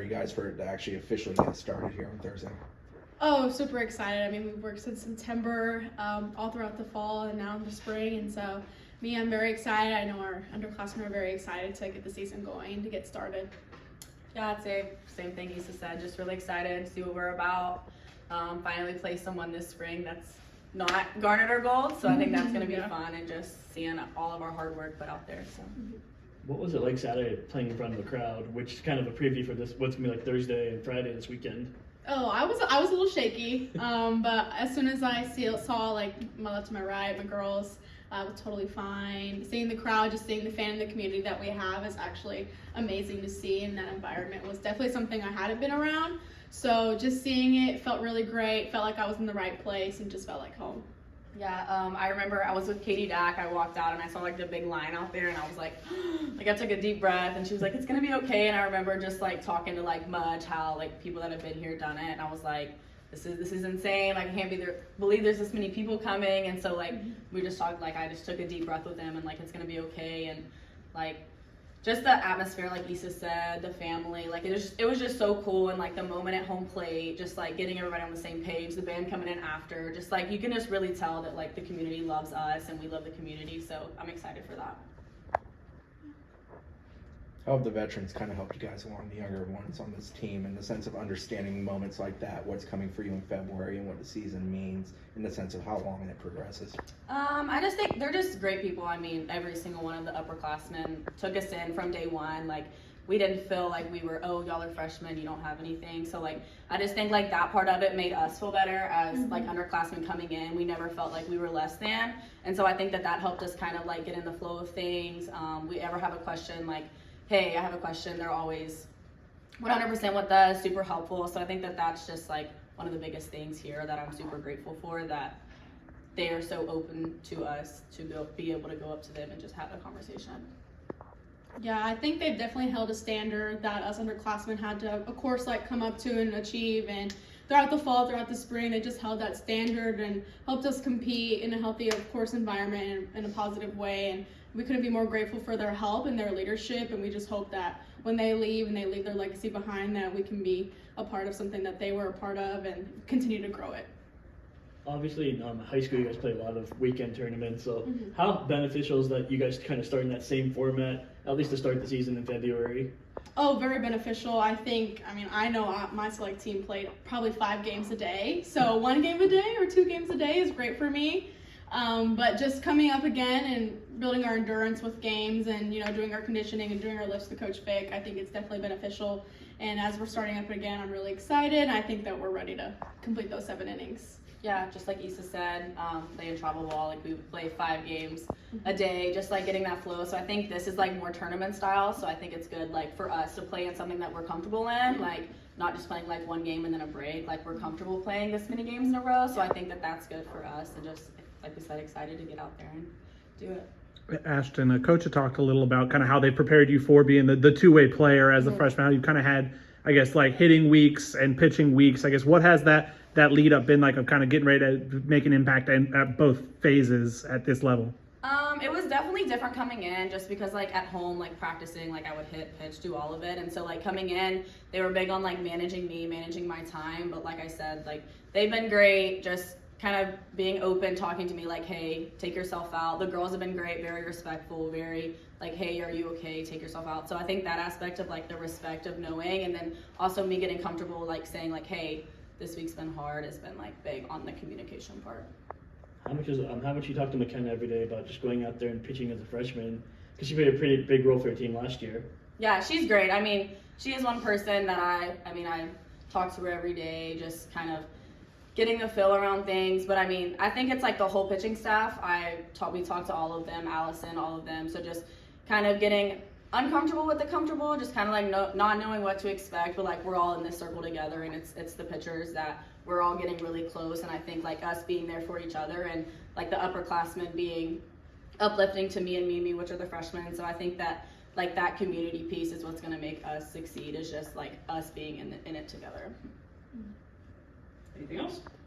you guys for it to actually officially get started here on Thursday? Oh, super excited. I mean, we've worked since September, all throughout the fall and now in the spring. And so, I'm very excited. I know our underclassmen are very excited to get the season going, to get started. Yeah, I'd say same thing Isa said. Just really excited to see what we're about. Finally play someone this spring that's not garnered our gold. So I think that's going to be fun, and just seeing all of our hard work put out there. So. What was it like Saturday playing in front of the crowd, which is kind of a preview for this, what's going to be like Thursday and Friday this weekend? Oh, I was a little shaky, but as soon as I saw like my left to my right, my girls, I was totally fine. Seeing the crowd, just seeing the fan in the community that we have is actually amazing to see, and that environment was definitely something I hadn't been around. So just seeing it felt really great, felt like I was in the right place, and just felt like home. Yeah, I remember I was with Katie Dack. I walked out and I saw like the big line out there, and I was like, I took a deep breath, and she was like, it's gonna be okay. And I remember just like talking to like Mudge, how like people that have been here done it, and I was like, this is insane. Like I can't believe there's this many people coming. And so like we just talked, like I just took a deep breath with them, and like it's gonna be okay. And like just the atmosphere, like Isa said, the family, like it was just so cool. And like the moment at home plate, just like getting everybody on the same page, the band coming in after, just like you can just really tell that like the community loves us and we love the community. So I'm excited for that. How have the veterans kind of helped you guys along, the younger ones on this team, in the sense of understanding moments like that, what's coming for you in February and what the season means, in the sense of how long it progresses? I just think they're just great people. I mean, every single one of the upperclassmen took us in from day one. Like, we didn't feel like we were, oh, y'all are freshmen, you don't have anything. So, like, I just think, like, that part of it made us feel better as, like, underclassmen coming in. We never felt like we were less than. And so I think that helped us kind of, like, get in the flow of things. We ever have a question, like, hey, I have a question, they're always 100% with us, super helpful. So I think that's just like one of the biggest things here that I'm super grateful for, that they are so open to us to be able to go up to them and just have a conversation. Yeah, I think they've definitely held a standard that us underclassmen had to, of course, like come up to and achieve. And throughout the fall, throughout the spring, they just held that standard and helped us compete in a healthy, of course, environment and in a positive way. And we couldn't be more grateful for their help and their leadership. And we just hope that when they leave and they leave their legacy behind, that we can be a part of something that they were a part of and continue to grow it. Obviously, in high school, you guys play a lot of weekend tournaments. So how beneficial is that you guys kind of start in that same format, at least to start the season in February? Oh, very beneficial. I know my select team played probably 5 games a day. So 1 game a day or 2 games a day is great for me. But just coming up again and building our endurance with games and, doing our conditioning and doing our lifts with Coach Vic, I think it's definitely beneficial. And as we're starting up again, I'm really excited. I think that we're ready to complete those 7 innings. Yeah, just like Isa said, playing travel ball, like we would play 5 games a day, just like getting that flow. So I think this is like more tournament style. So I think it's good like for us to play in something that we're comfortable in, like not just playing like 1 game and then a break. Like we're comfortable playing this many games in a row. So I think that's good for us, and just like we said, excited to get out there and do it. Ashtyn, Coach had talked a little about kind of how they prepared you for being the two-way player as a freshman. How you kind of had, I guess, like hitting weeks and pitching weeks. I guess what has that lead up been like of kind of getting ready to make an impact at both phases at this level? It was definitely different coming in, just because like at home, like practicing, like I would hit, pitch, do all of it. And so like coming in, they were big on like managing me, managing my time. But like I said, like they've been great, just kind of being open, talking to me like, hey, take yourself out. The girls have been great, very respectful, very like, hey, are you okay? Take yourself out. So I think that aspect of like the respect of knowing, and then also me getting comfortable like saying like, hey, this week's been hard, has been like big on the communication part. How much you talk to McKenna every day about just going out there and pitching as a freshman? Because she played a pretty big role for your team last year. Yeah, she's great. I mean, she is one person that I talk to her every day, just kind of getting the feel around things. But I mean, I think it's like the whole pitching staff. We talked to all of them, Allison, all of them. So just kind of getting uncomfortable with the comfortable, just kind of like not knowing what to expect, but like we're all in this circle together, and it's the pitchers that we're all getting really close. And I think like us being there for each other, and like the upperclassmen being uplifting to me and Mimi, which are the freshmen. So I think that like that community piece is what's going to make us succeed, is just like us being in it together. Anything else?